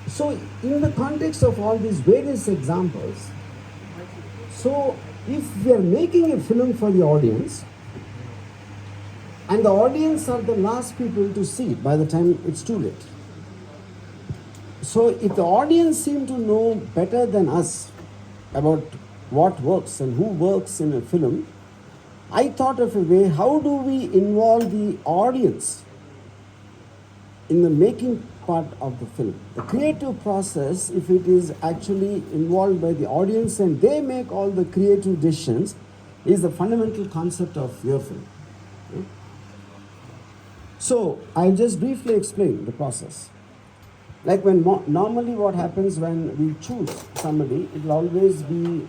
So in the context of all these various examples, so if we are making a film for the audience, and the audience are the last people to see it by the time it's too late. So if the audience seem to know better than us about what works and who works in a film, I thought of a way, how do we involve the audience in the making part of the film? The creative process, if it is actually involved by the audience and they make all the creative decisions, is the fundamental concept of your film. So I'll just briefly explain the process. Like when normally what happens when we choose somebody, it will always be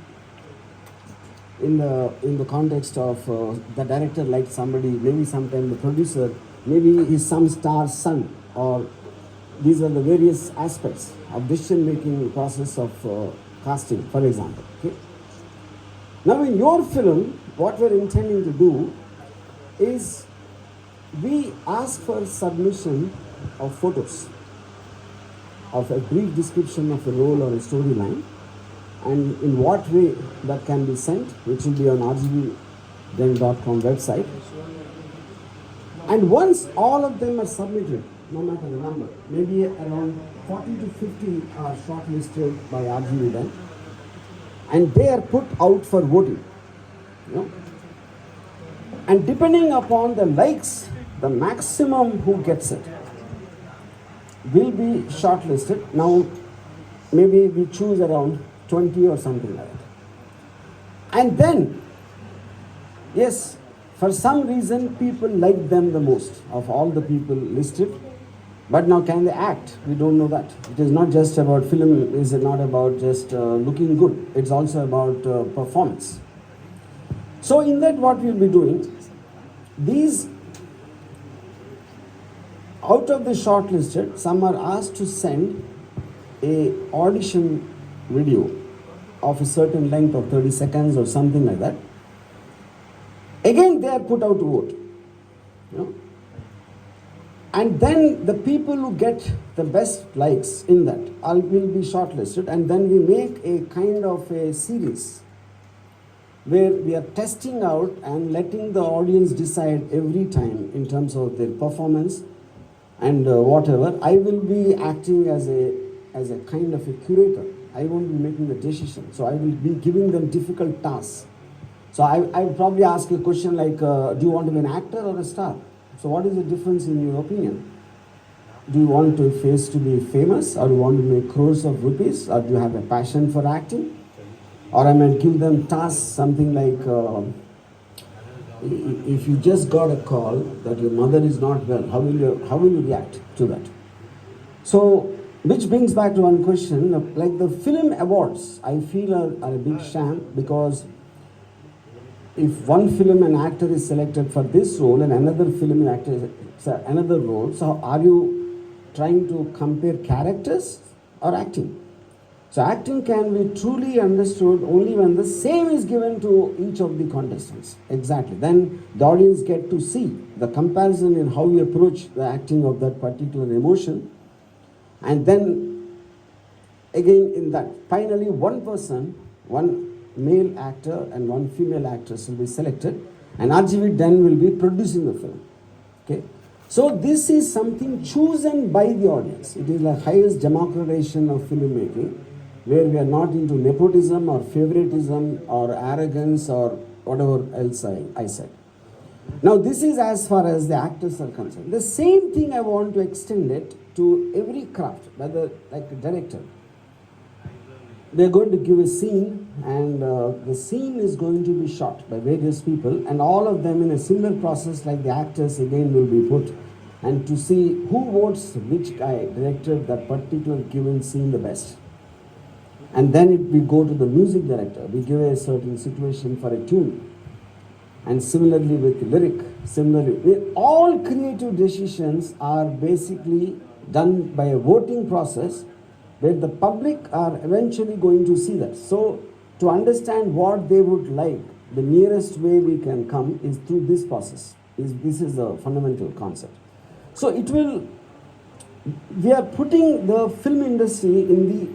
in the context of the director likes somebody, maybe sometime the producer, maybe his some star's son, or these are the various aspects of decision making process of casting, for example. Okay? Now in your film, what we're intending to do is we ask for submission of photos of a brief description of a role or a storyline, and in what way that can be sent, which will be on rgbden.com website. And once all of them are submitted, no matter the number, maybe around 40 to 50 are shortlisted by RGVden, and they are put out for voting. You know? And depending upon the likes, the maximum who gets it will be shortlisted. Now, maybe we choose around 20 or something like that. And then, yes, for some reason, people like them the most of all the people listed. But now, can they act? We don't know that. It is not just about film, it is not about just looking good. It's also about performance. So in that, what we'll be doing, these out of the shortlisted, some are asked to send a audition video of a certain length of 30 seconds or something like that. Again, they are put out to vote. You know? And then the people who get the best likes in that will be shortlisted, and then we make a kind of a series where we are testing out and letting the audience decide every time in terms of their performance and whatever. I will be acting as a kind of a curator. I won't be making the decision. So I will be giving them difficult tasks. So I will probably ask a question like, do you want to be an actor or a star? So what is the difference in your opinion? Do you want your face to be famous, or do you want to make crores of rupees, or do you have a passion for acting? Or I might give them tasks, something like, if you just got a call that your mother is not well, how will you react to that? So, which brings back to one question, like the film awards, I feel are a big sham, because if one film and actor is selected for this role and another film and actor another role, so are you trying to compare characters or acting? So acting can be truly understood only when the same is given to each of the contestants. Exactly. Then the audience get to see the comparison in how we approach the acting of that particular emotion. And then again in that, finally one person, one male actor and one female actress will be selected, and RGVden will be producing the film. Okay. So this is something chosen by the audience. It is the highest democratization of filmmaking, where we are not into nepotism or favoritism or arrogance or whatever else I said. Now this is as far as the actors are concerned. The same thing I want to extend it to every craft, whether like a director. They're going to give a scene, and the scene is going to be shot by various people, and all of them in a similar process like the actors again will be put, and to see who votes which guy directed that particular given scene the best. And then we go to the music director. We give a certain situation for a tune. And similarly with lyric, all creative decisions are basically done by a voting process, where the public are eventually going to see that. So to understand what they would like, the nearest way we can come is through this process. This is the fundamental concept. So it will we are putting the film industry in the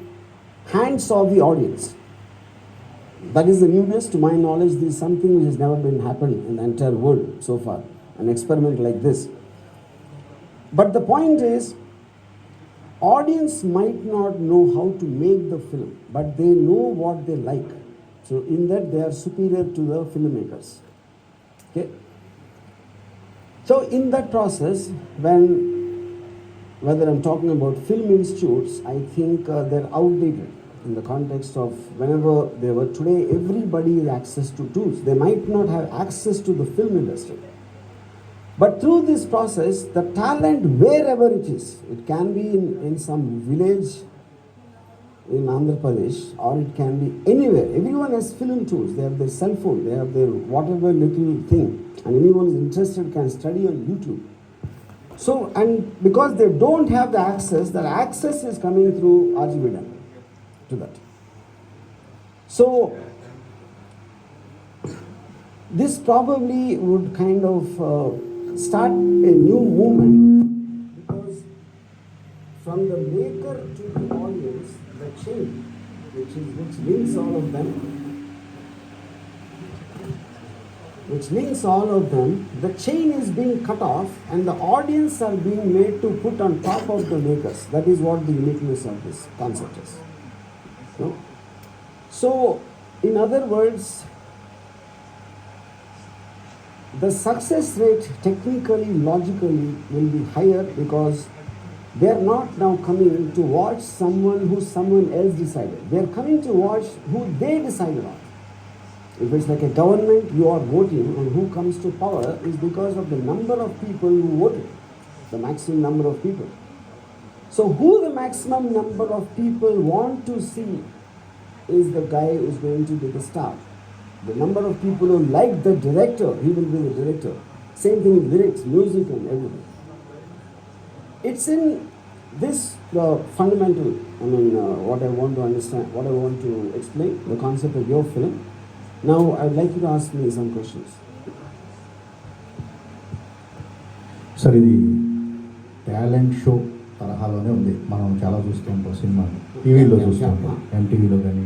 hands of the audience. That is the newness. To my knowledge, this is something which has never been happened in the entire world so far, an experiment like this. But the point is, audience might not know how to make the film, but they know what they like. So in that they are superior to the filmmakers. Okay. So in that process, whether I'm talking about film institutes, I think they're outdated in the context of whenever they were today, everybody has access to tools. They might not have access to the film industry. But through this process, the talent, wherever it is, it can be in some village in Andhra Pradesh, or it can be anywhere. Everyone has film tools. They have their cell phone, they have their whatever little thing, and anyone who is interested can study on YouTube. So, and because they don't have the access is coming through RGVDAN to that. So, this probably would kind of start a new movement, because from the maker to the audience, the chain which links all of them, the chain is being cut off, and the audience are being made to put on top of the makers. That is what the uniqueness of this concept is. No? So, in other words, the success rate technically, logically will be higher, because they are not now coming to watch someone else decided. They are coming to watch who they decided on. If it's like a government, you are voting, and who comes to power is because of the number of people who voted, the maximum number of people. So who the maximum number of people want to see is the guy who is going to be the star. The number of people who like the director, he will be the director. Same thing with lyrics, music and everything. It's in this fundamental, what I want to understand, what I want to explain, the concept of your film. Now, I'd like you to ask me some questions. Sir ఇది talent show తరహాలోనే ఉంది. మనం చాలా చూస్తూ ఉంటాం సినిమాలు, టీవీలో చూస్తూ ఉంటాం, ఎంటీవీలో కానీ